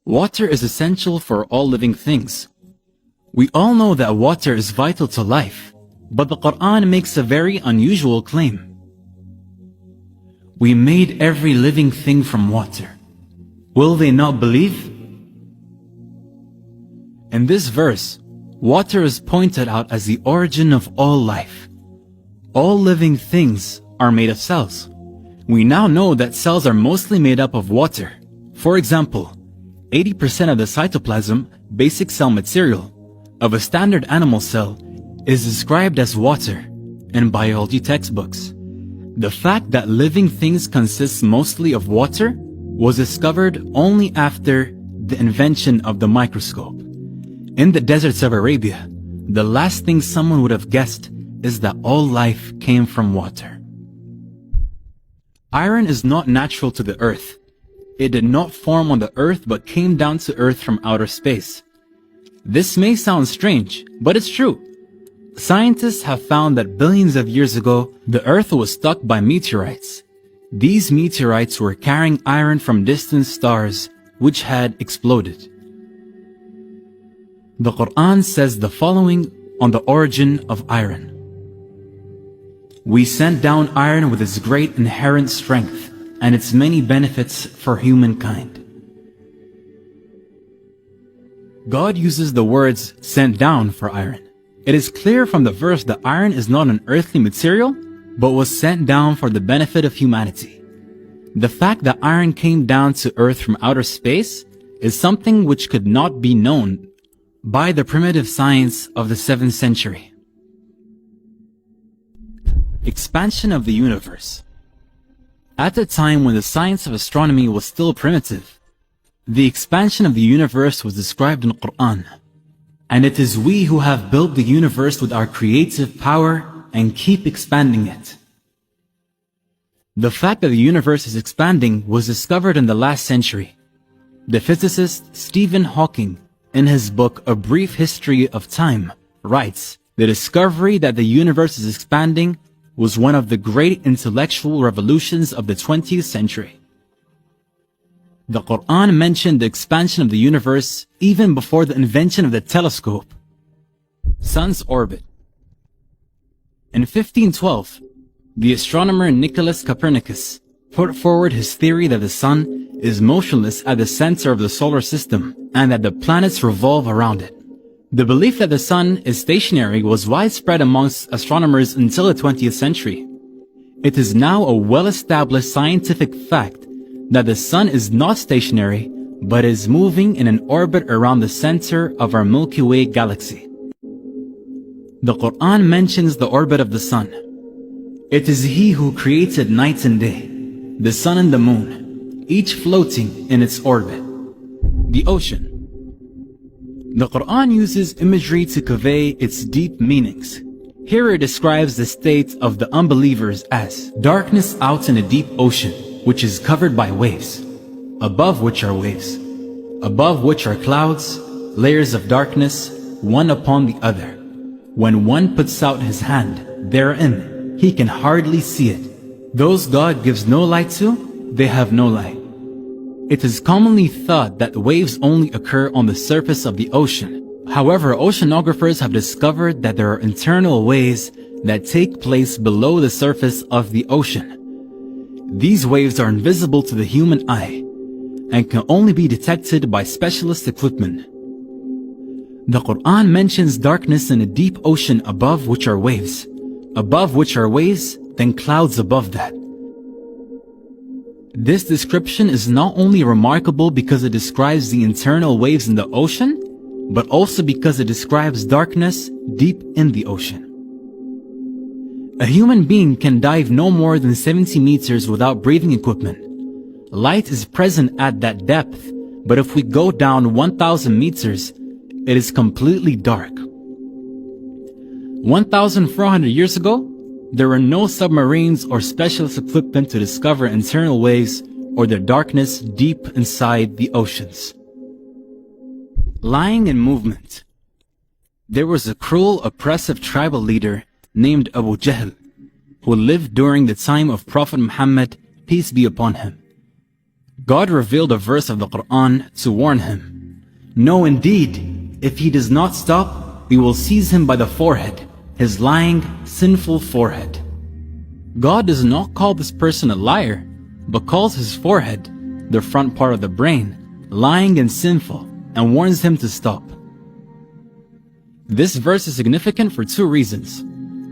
Water is essential for all living things. We all know that water is vital to life, but the Quran makes a very unusual claim. We made every living thing from water. Will they not believe? In this verse, water is pointed out as the origin of all life. All living things are made of cells. We now know that cells are mostly made up of water. For example, 80% of the cytoplasm, basic cell material, of a standard animal cell is described as water in biology textbooks. The fact that living things consist mostly of water was discovered only after the invention of the microscope. In the deserts of Arabia, the last thing someone would have guessed is that all life came from water. Iron is not natural to the earth. It did not form on the earth but came down to earth from outer space. This may sound strange, but it's true. Scientists have found that billions of years ago, the earth was struck by meteorites. These meteorites were carrying iron from distant stars, which had exploded. The Quran says the following on the origin of iron. We sent down iron with its great inherent strength and its many benefits for humankind. God uses the words sent down for iron. It is clear from the verse that iron is not an earthly material, but was sent down for the benefit of humanity. The fact that iron came down to earth from outer space is something which could not be known by the primitive science of the 7th century. Expansion of the universe. At a time when the science of astronomy was still primitive, the expansion of the universe was described in the Quran. And it is we who have built the universe with our creative power and keep expanding it. The fact that the universe is expanding was discovered in the last century. The physicist Stephen Hawking, in his book A Brief History of Time, writes, the discovery that the universe is expanding was one of the great intellectual revolutions of the 20th century. The Quran mentioned the expansion of the universe even before the invention of the telescope. Sun's orbit. In 1512, the astronomer Nicholas Copernicus put forward his theory that the sun is motionless at the center of the solar system and that the planets revolve around it. The belief that the sun is stationary was widespread amongst astronomers until the 20th century. It is now a well-established scientific fact that the sun is not stationary, but is moving in an orbit around the center of our Milky Way galaxy. The Quran mentions the orbit of the sun. It is He who created night and day, the sun and the moon, each floating in its orbit. The ocean. The Quran uses imagery to convey its deep meanings. Here it describes the state of the unbelievers as darkness out in a deep ocean, which is covered by waves, above which are waves, above which are clouds, layers of darkness, one upon the other. When one puts out his hand therein, he can hardly see it. Those God gives no light to, they have no light. It is commonly thought that waves only occur on the surface of the ocean. However, oceanographers have discovered that there are internal waves that take place below the surface of the ocean. These waves are invisible to the human eye and can only be detected by specialist equipment. The Quran mentions darkness in a deep ocean above which are waves, then clouds above that. This description is not only remarkable because it describes the internal waves in the ocean, but also because it describes darkness deep in the ocean. A human being can dive no more than 70 meters without breathing equipment. Light is present at that depth, but if we go down 1,000 meters, it is completely dark. 1,400 years ago, there were no submarines or specialist equipment to discover internal waves or the darkness deep inside the oceans. Lying in movement. There was a cruel, oppressive tribal leader named Abu Jahl, who lived during the time of Prophet Muhammad, peace be upon him. God revealed a verse of the Quran to warn him. No, indeed, if he does not stop, we will seize him by the forehead, his lying, sinful forehead. God does not call this person a liar, but calls his forehead, the front part of the brain, lying and sinful, and warns him to stop. This verse is significant for two reasons.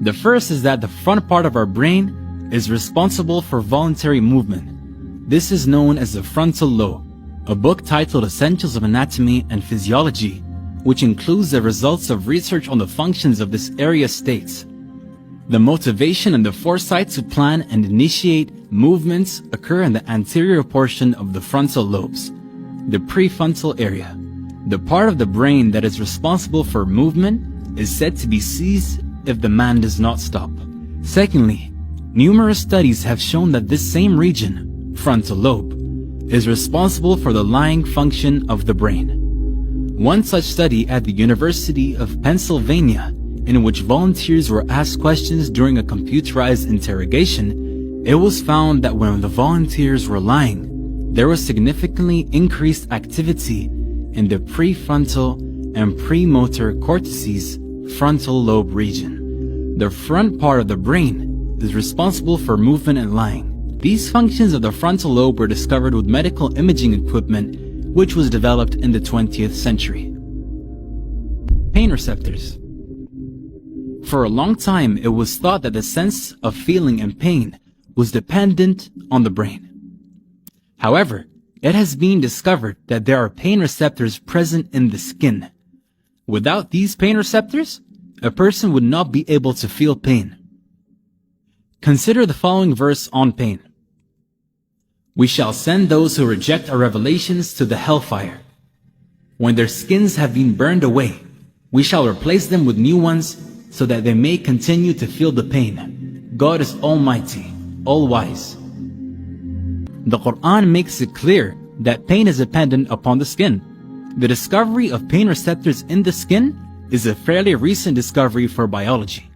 The first is that the front part of our brain is responsible for voluntary movement. This is known as the frontal lobe. A book titled Essentials of Anatomy and Physiology, which includes the results of research on the functions of this area, states, the motivation and the foresight to plan and initiate movements occur in the anterior portion of the frontal lobes, the prefrontal area. The part of the brain that is responsible for movement is said to be seized if the man does not stop. Secondly, numerous studies have shown that this same region, frontal lobe, is responsible for the lying function of the brain. One such study at the University of Pennsylvania, in which volunteers were asked questions during a computerized interrogation, it was found that when the volunteers were lying, there was significantly increased activity in the prefrontal and premotor cortices frontal lobe region. The front part of the brain is responsible for movement and lying. These functions of the frontal lobe were discovered with medical imaging equipment, which was developed in the 20th century. Pain receptors. For a long time, it was thought that the sense of feeling and pain was dependent on the brain. However, it has been discovered that there are pain receptors present in the skin. Without these pain receptors, a person would not be able to feel pain. Consider the following verse on pain. We shall send those who reject our revelations to the hellfire. When their skins have been burned away, we shall replace them with new ones so that they may continue to feel the pain. God is Almighty, All-Wise. The Quran makes it clear that pain is dependent upon the skin. The discovery of pain receptors in the skin is a fairly recent discovery for biology.